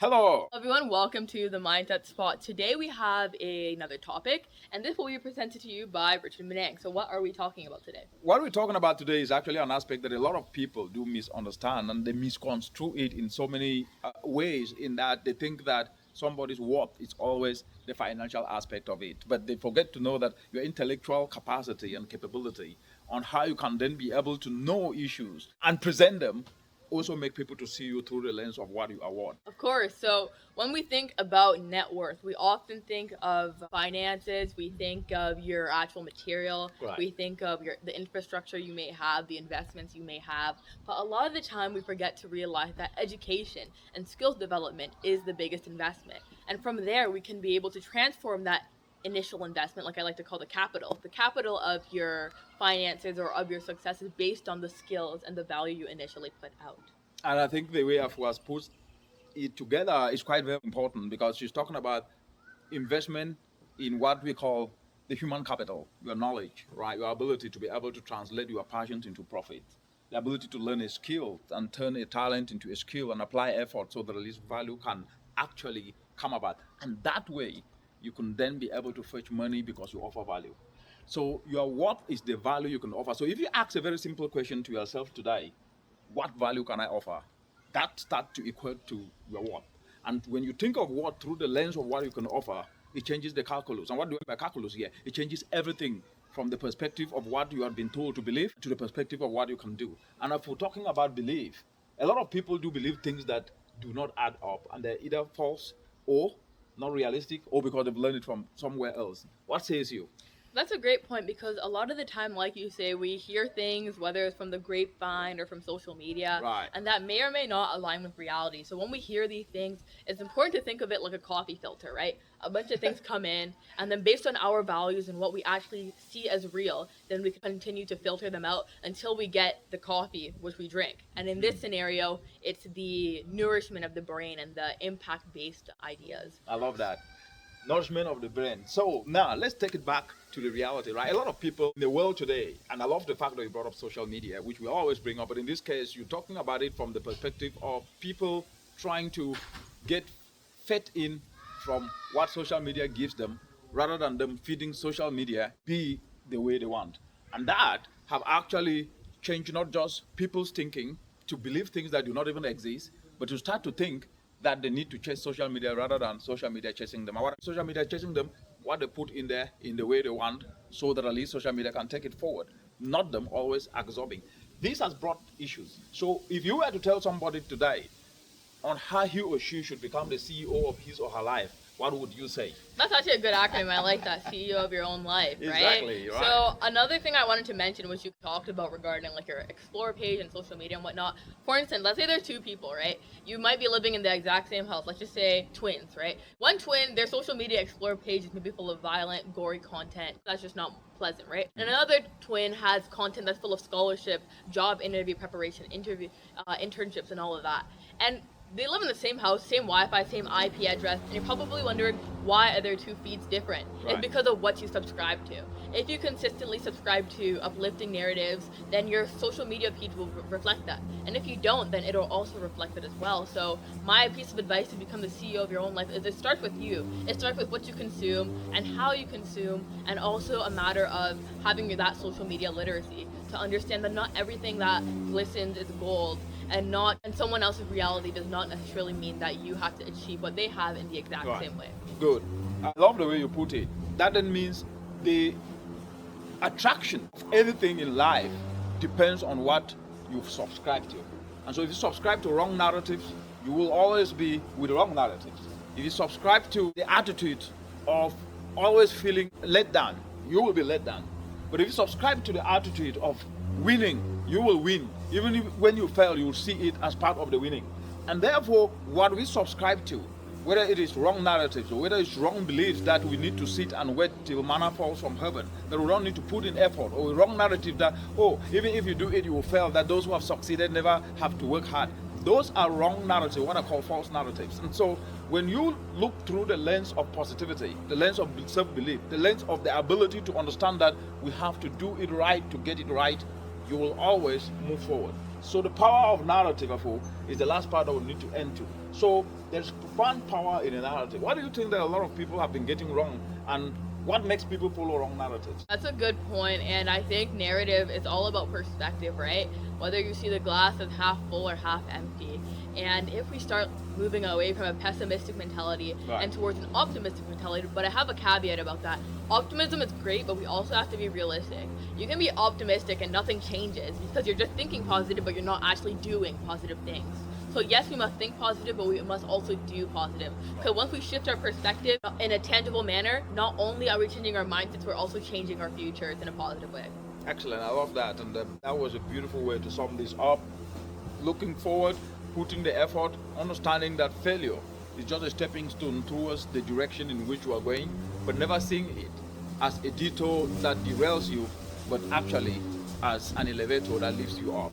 Hello. Everyone, welcome to the Mindset Spot. Today we have another topic, and this will be presented to you by Richard Menang. So, what are we talking about today? What we're talking about today is actually an aspect that a lot of people do misunderstand and they misconstrue it in so many ways, in that they think that somebody's worth is always the financial aspect of it. But they forget to know that your intellectual capacity and capability on how you can then be able to know issues and present them also make people to see you through the lens of what you are worth. Of course. So, when we think about net worth, we often think of finances, we think of your actual material, Right. we think of the infrastructure you may have, the investments you may have. But a lot of the time, we forget to realize that education and skills development is the biggest investment. And from there, we can be able to transform that initial investment, like I like to call the capital of your finances or of your success is based on the skills and the value you initially put out. And I think the way I've was put it together is quite very important, because she's talking about investment in what we call the human capital, your knowledge, right? Your ability to be able to translate your passions into profit, the ability to learn a skill and turn a talent into a skill and apply effort so that at least value can actually come about. And that way, you can then be able to fetch money because you offer value. So your what is the value you can offer? So if you ask a very simple question to yourself today, what value can I offer? That start to equate to your worth. And when you think of what through the lens of what you can offer, it changes the calculus. And what do I mean by calculus here? It changes everything from the perspective of what you have been told to believe to the perspective of what you can do. And if we're talking about belief, a lot of people do believe things that do not add up, and they're either false or not realistic, or because they've learned it from somewhere else. What says you? That's a great point because a lot of the time, like you say, we hear things, whether it's from the grapevine or from social media, Right. and that may or may not align with reality. So when we hear these things, it's important to think of it like a coffee filter, right? A bunch of things come in, and then based on our values and what we actually see as real, then we continue to filter them out until we get the coffee which we drink. And in this scenario, it's the nourishment of the brain and the impact based ideas. I love that. Nourishment of the brain. So now let's take it back to the reality, right? A lot of people in the world today, and I love the fact that you brought up social media, which we always bring up, but in this case, you're talking about it from the perspective of people trying to get fed in from what social media gives them, rather than them feeding social media be the way they want. And that have actually changed not just people's thinking to believe things that do not even exist, but to start to think that they need to chase social media rather than social media chasing them. And what social media chasing them, what they put in there in the way they want, so that at least social media can take it forward, not them always absorbing. This has brought issues. So if you were to tell somebody today on how he or she should become the CEO of his or her life, what would you say? That's actually a good acronym. I like that. CEO of your own life, right? Exactly, right. So another thing I wanted to mention was you talked about regarding like your explore page and social media and whatnot. For instance, let's say there's two people, right? You might be living in the exact same house. Let's just say twins, right? One twin, their social media explore page is maybe full of violent, gory content. That's just not pleasant, right? And another twin has content that's full of scholarship, job interview preparation, internships, and all of that. And they live in the same house, same Wi-Fi, same IP address, and you're probably wondering why are their two feeds different? Right. It's because of what you subscribe to. If you consistently subscribe to uplifting narratives, then your social media feed will reflect that. And if you don't, then it'll also reflect it as well. So my piece of advice to become the CEO of your own life is it starts with you. It starts with what you consume and how you consume, and also a matter of having that social media literacy to understand that not everything that glistens is gold, and someone else's reality does not necessarily mean that you have to achieve what they have in the exact Right. same way. Good. I love the way you put it. That then means the attraction of anything in life depends on what you've subscribed to. And so if you subscribe to wrong narratives, you will always be with wrong narratives. If you subscribe to the attitude of always feeling let down, you will be let down. But if you subscribe to the attitude of winning, you will win. Even if, when you fail, you will see it as part of the winning. And therefore, what we subscribe to, whether it is wrong narratives or whether it's wrong beliefs that we need to sit and wait till manna falls from heaven, that we don't need to put in effort, or a wrong narrative that, oh, even if you do it, you will fail, that those who have succeeded never have to work hard. Those are wrong narratives, what I call false narratives. And so when you look through the lens of positivity, the lens of self-belief, the lens of the ability to understand that we have to do it right to get it right, you will always move forward. So the power of narrative, therefore, is the last part that we need to end to. So there's profound power in a narrative. What do you think that a lot of people have been getting wrong, and what makes people follow wrong narratives? That's a good point, and I think narrative is all about perspective, right? Whether you see the glass as half full or half empty. And if we start moving away from a pessimistic mentality Right. and towards an optimistic mentality, but I have a caveat about that. Optimism is great, but we also have to be realistic. You can be optimistic and nothing changes because you're just thinking positive, but you're not actually doing positive things. So yes, we must think positive, but we must also do positive. Because once we shift our perspective in a tangible manner, not only are we changing our mindsets, we're also changing our futures in a positive way. Excellent, I love that, and that was a beautiful way to sum this up. Looking forward, putting the effort, understanding that failure is just a stepping stone towards the direction in which you are going, but never seeing it as a detour that derails you, but actually as an elevator that lifts you up.